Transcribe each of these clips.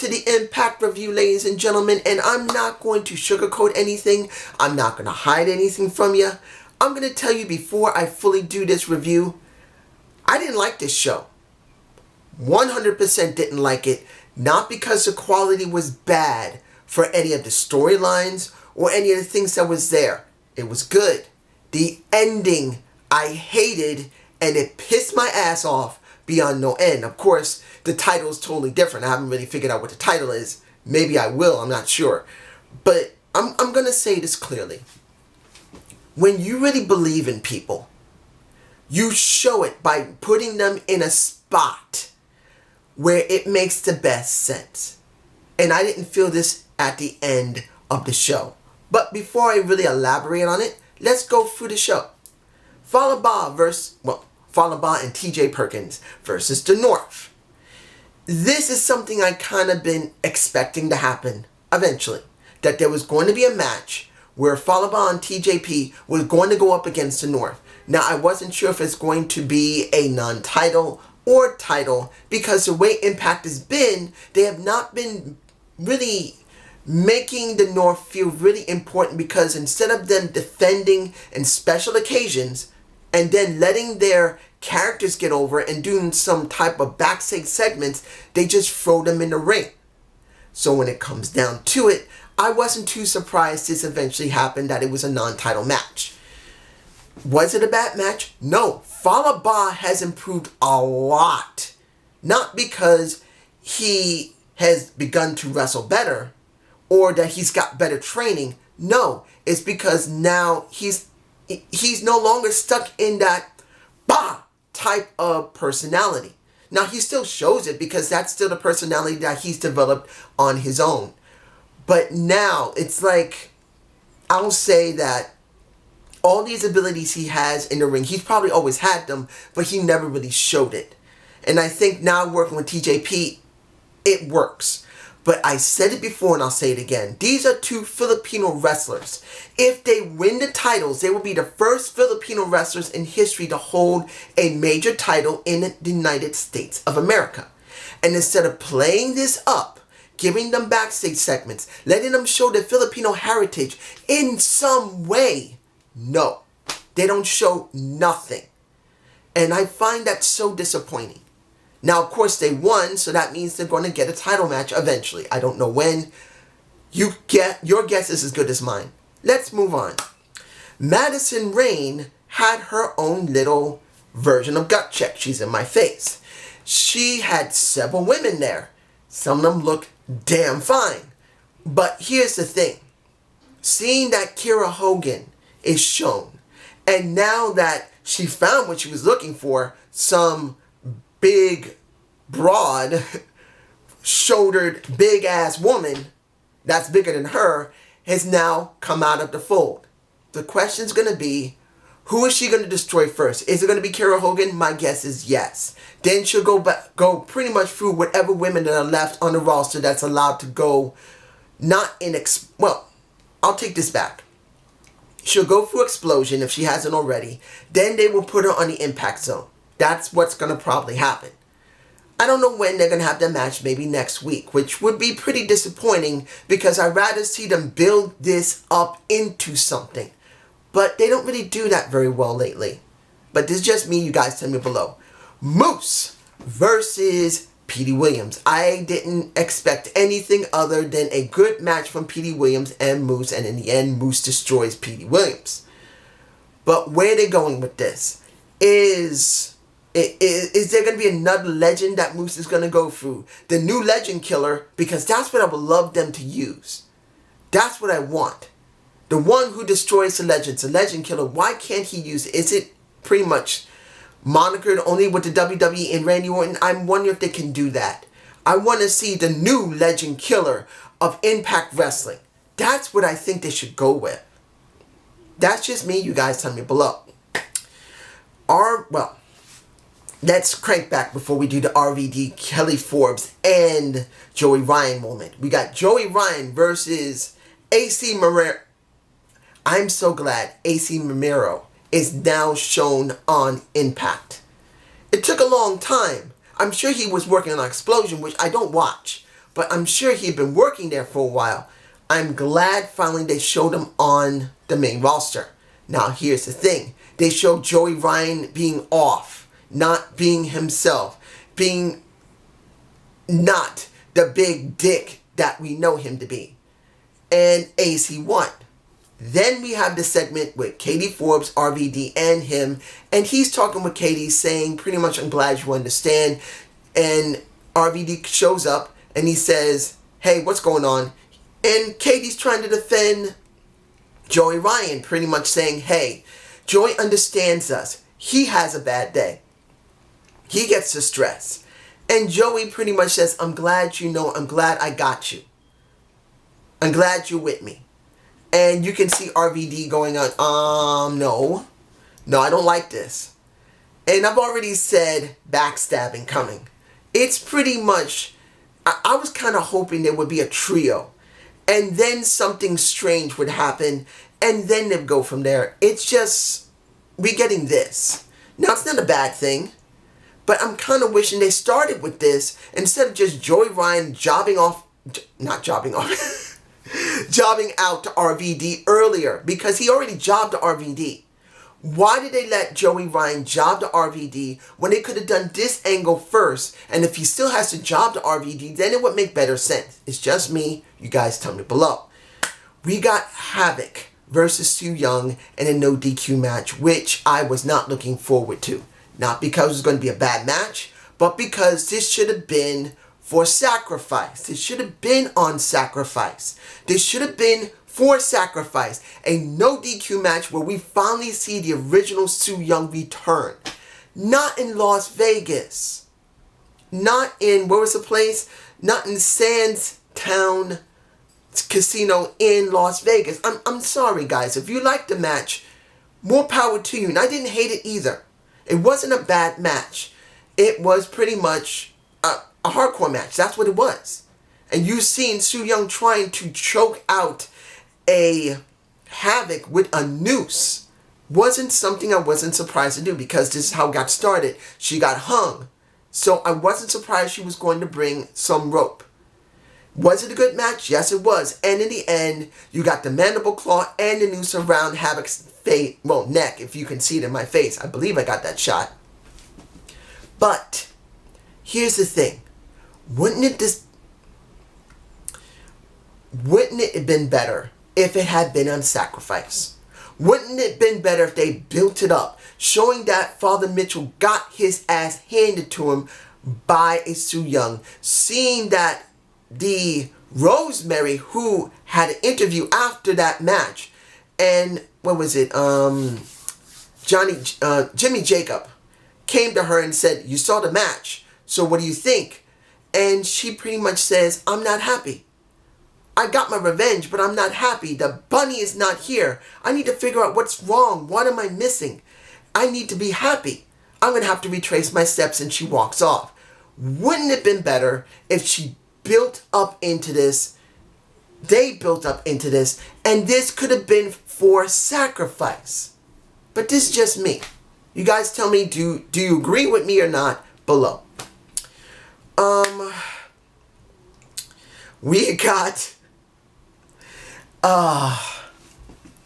to the Impact Review, ladies and gentlemen, and I'm not going to sugarcoat anything. I'm not going to hide anything from you. I'm going to tell you before I fully do this review, I didn't like this show. 100% didn't like it, not because the quality was bad for any of the storylines or any of the things that was there. It was good. The ending, I hated, and it pissed my ass off beyond no end. Of course, the title is totally different. I haven't really figured out what the title is. Maybe I will, I'm not sure. But I'm going to say this clearly. When you really believe in people, you show it by putting them in a spot where it makes the best sense. And I didn't feel this at the end of the show. But before I really elaborate on it, let's go through the show. Falaba and TJ Perkins versus the North. This is something I kind of been expecting to happen eventually. That there was going to be a match where Falaba and TJP was going to go up against the North. Now, I wasn't sure if it's going to be a non-title or title, because the way Impact has been, they have not been really making the North feel really important, because instead of them defending in special occasions and then letting their characters get over and doing some type of backstage segments, they just throw them in the ring. So when it comes down to it, I wasn't too surprised this eventually happened, that it was a non-title match. Was it a bad match? No. Falaba has improved a lot. Not because he has begun to wrestle better or that he's got better training. No. It's because now he's no longer stuck in that type of personality. Now, he still shows it because that's still the personality that he's developed on his own. But now it's like, I'll say that all these abilities he has in the ring, he's probably always had them, but he never really showed it. And I think now working with TJP, it works. But I said it before and I'll say it again. These are two Filipino wrestlers. If they win the titles, they will be the first Filipino wrestlers in history to hold a major title in the United States of America. And instead of playing this up, giving them backstage segments, letting them show their Filipino heritage in some way, no, they don't show nothing. And I find that so disappointing. Now, of course, they won, so that means they're going to get a title match eventually. I don't know when. Your guess is as good as mine. Let's move on. Madison Rayne had her own little version of gut check. She's in my face. She had several women there. Some of them look damn fine. But here's the thing. Seeing that Kiera Hogan is shown, and now that she found what she was looking for, some big, broad, shouldered, big ass woman that's bigger than her has now come out of the fold. The question's going to be, who is she going to destroy first? Is it going to be Kiera Hogan? My guess is yes. Then she'll go pretty much through whatever women that are left on the roster that's allowed to go, I'll take this back. She'll go through Explosion if she hasn't already. Then they will put her on the Impact Zone. That's what's going to probably happen. I don't know when they're going to have their match, maybe next week, which would be pretty disappointing because I'd rather see them build this up into something. But they don't really do that very well lately. But this is just me, you guys tell me below. Moose versus Petey Williams. I didn't expect anything other than a good match from Petey Williams and Moose, and in the end, Moose destroys Petey Williams. But where are they going with this? Is there going to be another legend that Moose is going to go through? The new legend killer, because that's what I would love them to use. That's what I want. The one who destroys the legends, the legend killer, why can't he use it? Is it pretty much monikered only with the WWE and Randy Orton? I'm wondering if they can do that. I want to see the new legend killer of Impact Wrestling. That's what I think they should go with. That's just me. You guys tell me below. Let's crank back before we do the RVD, Kelly Forbes, and Joey Ryan moment. We got Joey Ryan versus AC Marrero. I'm so glad AC Marrero is now shown on Impact. It took a long time. I'm sure he was working on Explosion, which I don't watch. but I'm sure he'd been working there for a while. I'm glad finally they showed him on the main roster. Now here's the thing. They showed Joey Ryan being off, not being himself, being not the big dick that we know him to be. And AC won. Then we have the segment with Katie Forbes, RVD, and him. And he's talking with Katie saying pretty much, I'm glad you understand. And RVD shows up and he says, hey, what's going on? And Katie's trying to defend Joey Ryan, pretty much saying, hey, Joey understands us. He has a bad day. He gets the stress. And Joey pretty much says, I'm glad you know, I'm glad I got you. I'm glad you're with me. And you can see RVD going on, no, I don't like this. And I've already said backstabbing coming. It's pretty much, I was kind of hoping there would be a trio. And then something strange would happen. And then they'd go from there. It's just, we're getting this. Now, it's not a bad thing. But I'm kind of wishing they started with this instead of just Joey Ryan jobbing out to RVD earlier, because he already jobbed to RVD. Why did they let Joey Ryan job to RVD when they could have done this angle first? And if he still has to job to RVD, then it would make better sense. It's just me. You guys tell me below. We got Havoc versus Sooyoung in a no DQ match, which I was not looking forward to. Not because it was going to be a bad match, but because this should have been for sacrifice. This should have been on sacrifice. This should have been for sacrifice. A no DQ match where we finally see the original Sooyoung return. Not in Las Vegas. Not in, where was the place? Not in Sands Town Casino in Las Vegas. I'm sorry, guys. If you liked the match, more power to you. And I didn't hate it either. It wasn't a bad match. It was pretty much a hardcore match. That's what it was. And you've seen Sooyoung trying to choke out a Havoc with a noose. Wasn't something I wasn't surprised to do, because this is how it got started. She got hung. So I wasn't surprised she was going to bring some rope. Was it a good match? Yes, it was. And in the end, you got the mandible claw and the noose around Havoc's face, well, neck, if you can see it in my face. I believe I got that shot. But here's the thing. Wouldn't it have been better if it had been on sacrifice? Wouldn't it have been better if they built it up, showing that Father Mitchell got his ass handed to him by a Sooyoung, seeing that the Rosemary, who had an interview after that match, and what was it? Jimmy Jacob came to her and said, you saw the match, so what do you think? And she pretty much says, I'm not happy. I got my revenge, but I'm not happy. The bunny is not here. I need to figure out what's wrong. What am I missing? I need to be happy. I'm going to have to retrace my steps, and she walks off. Wouldn't it have been better if she built up into this? They built up into this, and this could have been for sacrifice. But this is just me. You guys tell me, do you agree with me or not below? We got the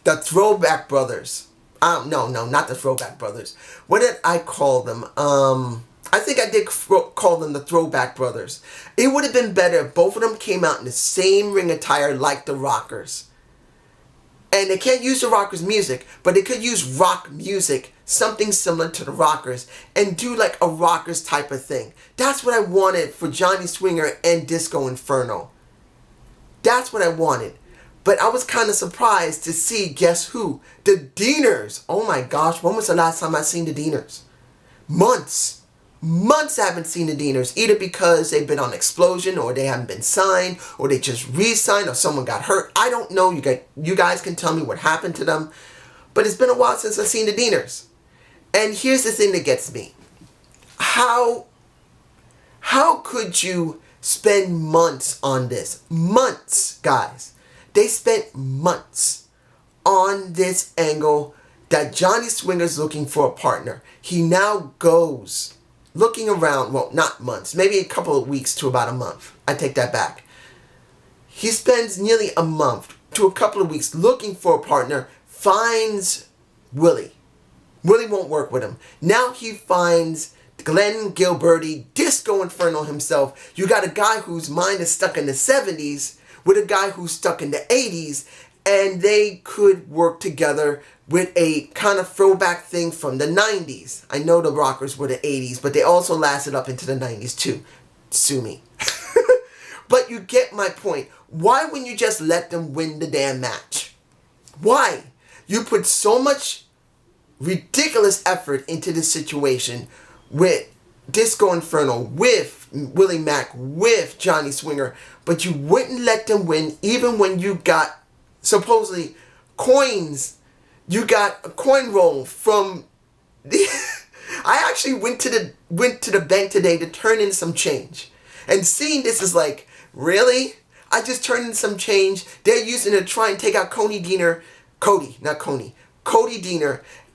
Throwback Brothers. No, not the Throwback Brothers. What did I call them? I think I did call them the Throwback Brothers. It would have been better if both of them came out in the same ring attire like the Rockers. And they can't use the Rockers' music, but they could use rock music, something similar to the Rockers, and do like a Rockers type of thing. That's what I wanted for Johnny Swinger and Disco Inferno. That's what I wanted. But I was kind of surprised to see, guess who? The Deaners. Oh my gosh, when was the last time I seen the Deaners? Months I haven't seen the Deaners, either because they've been on Explosion, or they haven't been signed, or they just re-signed, or someone got hurt. I don't know. You guys can tell me what happened to them. But it's been a while since I've seen the Deaners. And here's the thing that gets me. How could you spend months on this? Months, guys. They spent months on this angle that Johnny Swinger's looking for a partner. He now goes looking around, well, not months, maybe a couple of weeks to about a month. I take that back. He spends nearly a month to a couple of weeks looking for a partner, finds Willie. Willie won't work with him. Now he finds Glenn Gilberti, Disco Inferno himself. You got a guy whose mind is stuck in the 70s with a guy who's stuck in the 80s, and they could work together with a kind of throwback thing from the 90s. I know the rockers were the 80s, but they also lasted up into the 90s too. Sue me. But you get my point. Why wouldn't you just let them win the damn match? Why? You put so much ridiculous effort into this situation with Disco Inferno, with Willie Mack, with Johnny Swinger, but you wouldn't let them win even when you got supposedly coins. You got a coin roll from the I actually went to the bank today to turn in some change. And seeing this is like, really? I just turned in some change. They're using it to try and take out Cody Deaner,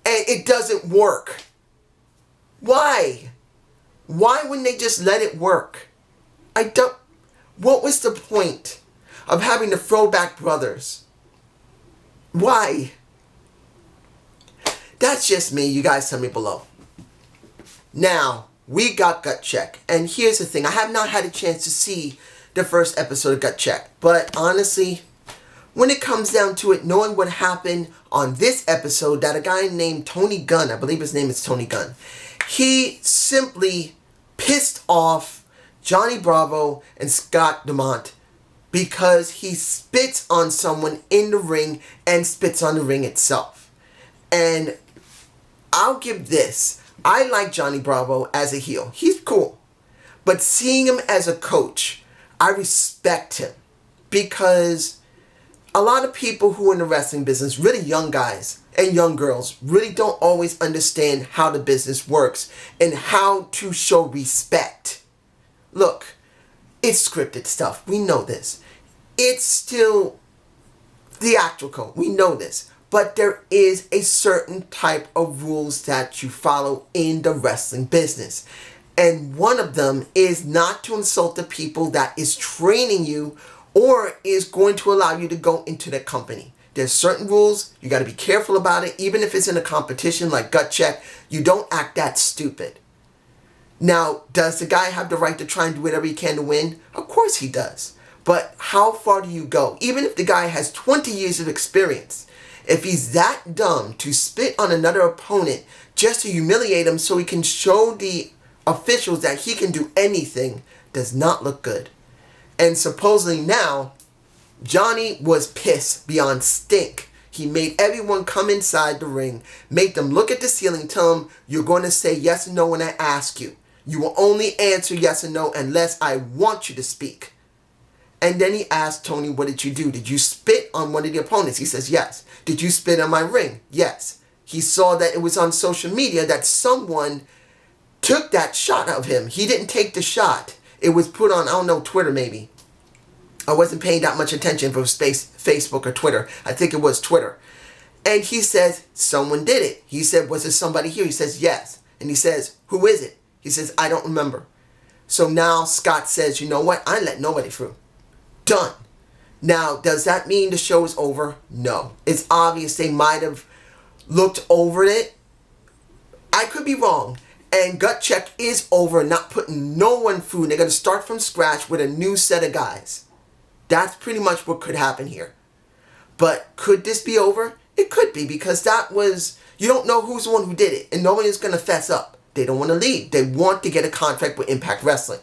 and it doesn't work. Why? Why wouldn't they just let it work? What was the point of having the Throwback Brothers? Why? That's just me. You guys tell me below. Now, we got Gut Check. And here's the thing. I have not had a chance to see the first episode of Gut Check. But honestly, when it comes down to it, knowing what happened on this episode, that a guy named Tony Gunn, I believe his name is Tony Gunn, he simply pissed off Johnny Bravo and Scott Dumont because he spits on someone in the ring and spits on the ring itself. And I'll give this. I like Johnny Bravo as a heel. He's cool. But seeing him as a coach, I respect him. Because a lot of people who are in the wrestling business, really young guys and young girls, really don't always understand how the business works and how to show respect. Look, it's scripted stuff. We know this. It's still theatrical. We know this. But there is a certain type of rules that you follow in the wrestling business. And one of them is not to insult the people that is training you or is going to allow you to go into the company. There's certain rules. You got to be careful about it. Even if it's in a competition like Gut Check, you don't act that stupid. Now, does the guy have the right to try and do whatever he can to win? Of course he does. But how far do you go? Even if the guy has 20 years of experience, if he's that dumb to spit on another opponent just to humiliate him so he can show the officials that he can do anything, does not look good. And supposedly now, Johnny was pissed beyond stink. He made everyone come inside the ring, made them look at the ceiling, tell them, you're going to say yes and no when I ask you. You will only answer yes and no unless I want you to speak. And then he asked Tony, what did you do? Did you spit on one of the opponents? He says, yes. Did you spit on my ring? Yes. He saw that it was on social media that someone took that shot of him. He didn't take the shot. It was put on, I don't know, Twitter maybe. I wasn't paying that much attention if it was Facebook or Twitter. I think it was Twitter. And he says, someone did it. He said, was there somebody here? He says, yes. And he says, who is it? He says, I don't remember. So now Scott says, you know what? I ain't let nobody through. Done. Now, does that mean the show is over? No. It's obvious they might have looked over it. I could be wrong. And Gut Check is over, not putting no one through. They're going to start from scratch with a new set of guys. That's pretty much what could happen here. But could this be over? It could be, because that was, you don't know who's the one who did it. And no one is going to fess up. They don't want to leave. They want to get a contract with Impact Wrestling.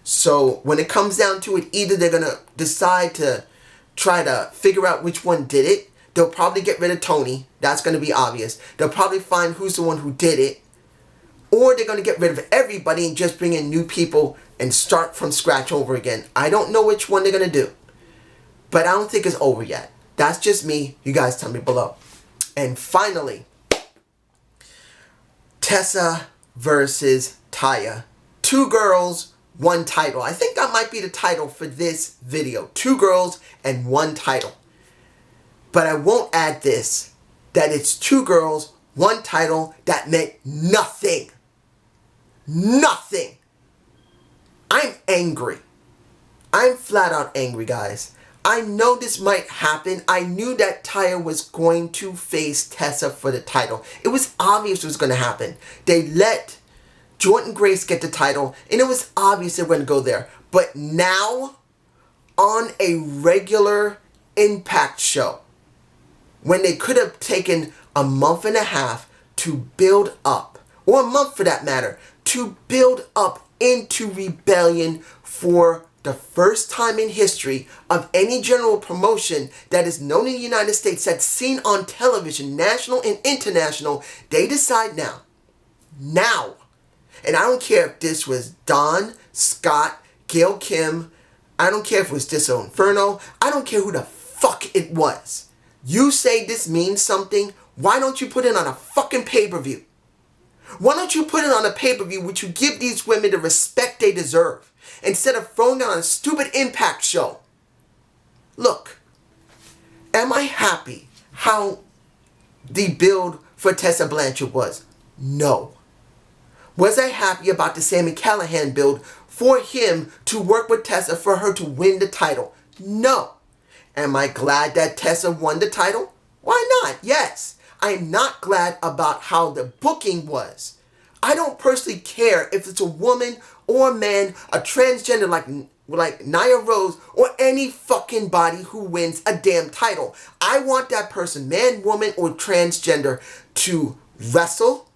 So when it comes down to it, either they're going to decide to try to figure out which one did it. They'll probably get rid of Tony. That's going to be obvious. They'll probably find who's the one who did it. Or they're going to get rid of everybody and just bring in new people and start from scratch over again. I don't know which one they're going to do. But I don't think it's over yet. That's just me. You guys tell me below. And finally, Tessa versus Taya. 2 girls, 1 title. I think that might be the title for this video. 2 girls and 1 title. But I won't add this, that it's 2 girls, 1 title that meant nothing. Nothing. I'm angry. I'm flat out angry, guys. I know this might happen. I knew that Taya was going to face Tessa for the title. It was obvious it was going to happen. They let Jordynne Grace get the title, and it was obvious they were going to go there. But now, on a regular Impact show, when they could have taken a month and a half to build up, or a month for that matter, to build up into Rebellion for the first time in history of any general promotion that is known in the United States, that's seen on television, national and international, they decide now. And I don't care if this was Don, Scott, Gail Kim, I don't care if it was Disco Inferno, I don't care who the fuck it was. You say this means something, why don't you put it on a fucking pay-per-view? Why don't you put it on a pay-per-view which you give these women the respect they deserve, instead of throwing it on a stupid Impact show? Look, am I happy how the build for Tessa Blanchard was? No. Was I happy about the Sami Callihan build for him to work with Tessa for her to win the title? No. Am I glad that Tessa won the title? Why not? Yes. I'm not glad about how the booking was. I don't personally care if it's a woman or a man, a transgender like Nia Rose, or any fucking body who wins a damn title. I want that person, man, woman, or transgender, to wrestle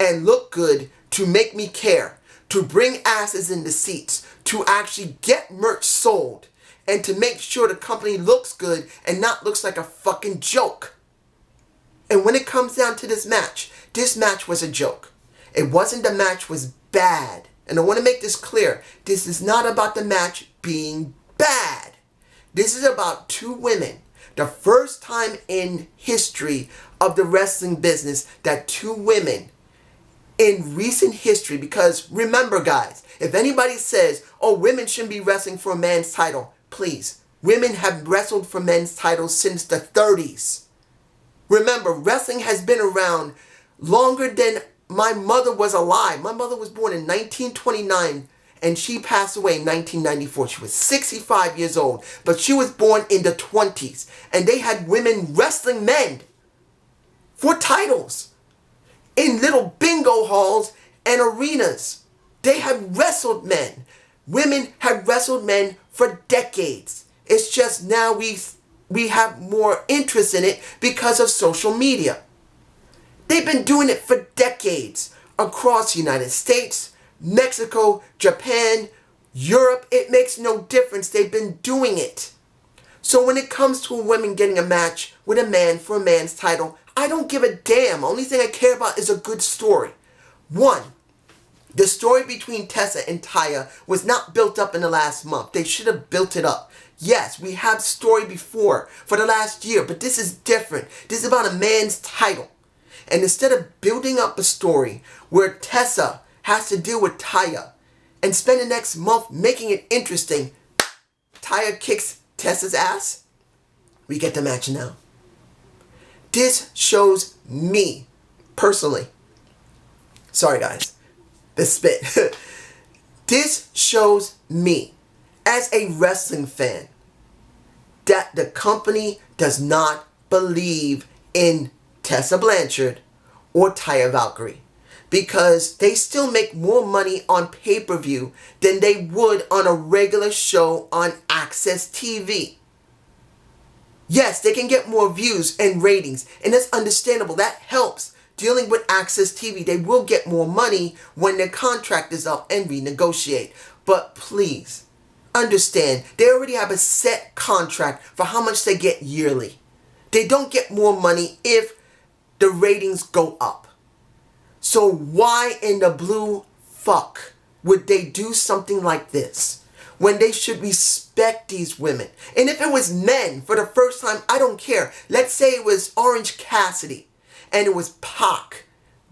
and look good, to make me care, to bring asses in the seats, to actually get merch sold, and to make sure the company looks good and not looks like a fucking joke. And when it comes down to this match was a joke. It wasn't the match was bad. And I want to make this clear. This is not about the match being bad. This is about two women. The first time in history of the wrestling business that two women in recent history, because remember guys, if anybody says, oh, women shouldn't be wrestling for a man's title, please. Women have wrestled for men's titles since the 30s. Remember, wrestling has been around longer than my mother was alive. My mother was born in 1929 and she passed away in 1994. She was 65 years old, but she was born in the 20s. And they had women wrestling men for titles in little bingo halls and arenas. They had wrestled men. Women have wrestled men for decades. It's just now we have more interest in it because of social media. They've been doing it for decades across the United States, Mexico, Japan, Europe. It makes no difference. They've been doing it. So when it comes to a woman getting a match with a man for a man's title, I don't give a damn. Only thing I care about is a good story. One, the story between Tessa and Taya was not built up in the last month. They should have built it up. Yes, we have story before for the last year, but this is different. This is about a man's title. And instead of building up a story where Tessa has to deal with Taya and spend the next month making it interesting, Taya kicks Tessa's ass. We get the match now. This shows me, personally. Sorry guys, the spit. This shows me, as a wrestling fan, that the company does not believe in Tessa Blanchard or Taya Valkyrie, because they still make more money on pay-per-view than they would on a regular show on Access TV. Yes, they can get more views and ratings, and that's understandable. That helps. Dealing with Access TV, they will get more money when their contract is up and renegotiate. But please, understand, they already have a set contract for how much they get yearly. They don't get more money if the ratings go up. So why in the blue fuck would they do something like this when they should respect these women? And if it was men for the first time, I don't care. Let's say it was Orange Cassidy and it was Pac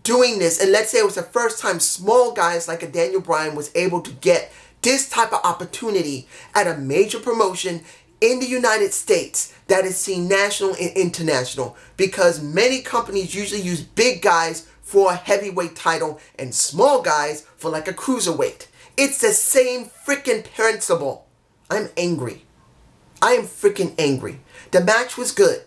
doing this, and let's say it was the first time small guys like a Daniel Bryan was able to get this type of opportunity at a major promotion in the United States that is seen national and international, because many companies usually use big guys for a heavyweight title and small guys for like a cruiserweight. It's the same freaking principle. I'm angry. I am freaking angry. The match was good.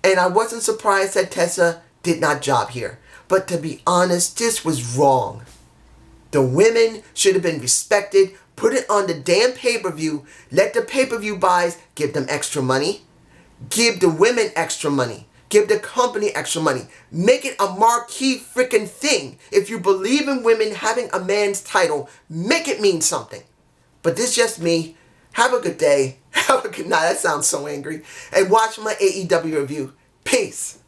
And I wasn't surprised that Tessa did not job here. But to be honest, this was wrong. The women should have been respected. Put it on the damn pay-per-view. Let the pay-per-view buys give them extra money. Give the women extra money. Give the company extra money. Make it a marquee freaking thing. If you believe in women having a man's title, make it mean something. But this is just me. Have a good day. Have a good night. That sounds so angry. And watch my AEW review. Peace.